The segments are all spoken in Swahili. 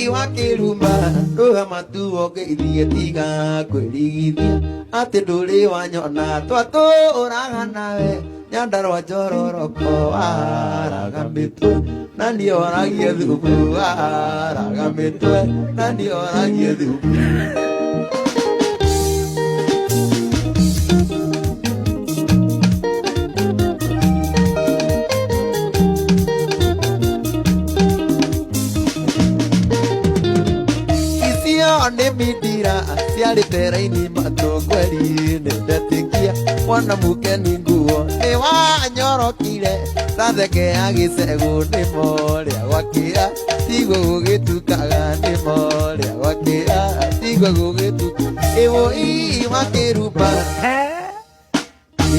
wakiruma nduga matu oge ithie tiga kwirigithia ati nduri wanyona twatu uraga nawe Nyandarua njororoko aragamĩtwe na nĩoragie thubu aragamĩtwe na nĩoragie thubu Icio nĩ mindira ciarĩ tera-inĩ matũngweri nĩndetĩkia mwana mũkeni nguo nĩ wanyorokire Satheke ya gĩcegũ nĩmo rĩa gwakĩra tigwo gũgĩtukaga nĩmo rĩa gwakĩra tigwo gũgĩtuka ĩwoi wakĩrumba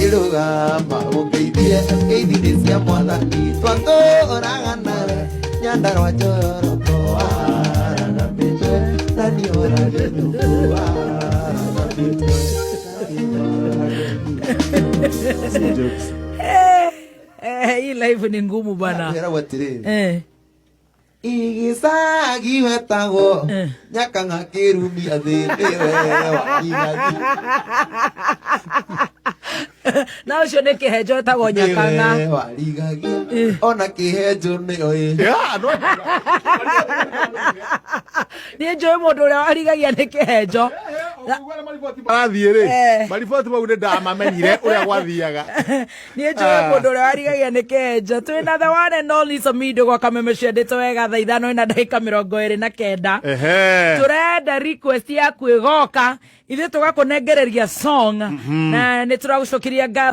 irũgama ũngeithie ngeithi cia mwathani twatũũraga nawe Nyandarua njororoko aragamĩtwe na nĩoragie thubu aragamĩtwe hii live ni ngumu bana. Igisagi wetagwo Nyakanga kĩrumia thĩinĩ wa igathi na ũcio nĩ kĩhenjo wetagwo Nyakanga warigagia ona kĩhenjo nĩoĩ niĩ njũĩ mũndũ ũrĩa warigagia nĩ kĩhenjo marathiĩ-rĩ mariboti mau nĩ ndamamenyire ũrĩa gwathiaga niĩ njũĩ mũndũ ũrĩa warigagia nĩ kĩhenjo twĩna the one and only Samido gwa Kameme ciendetwo wega thaa ithano na ndagĩka 29 tũrenda request yaku ĩgoka ithuĩ tũgakũnengereria song na nĩ tũragũcokeria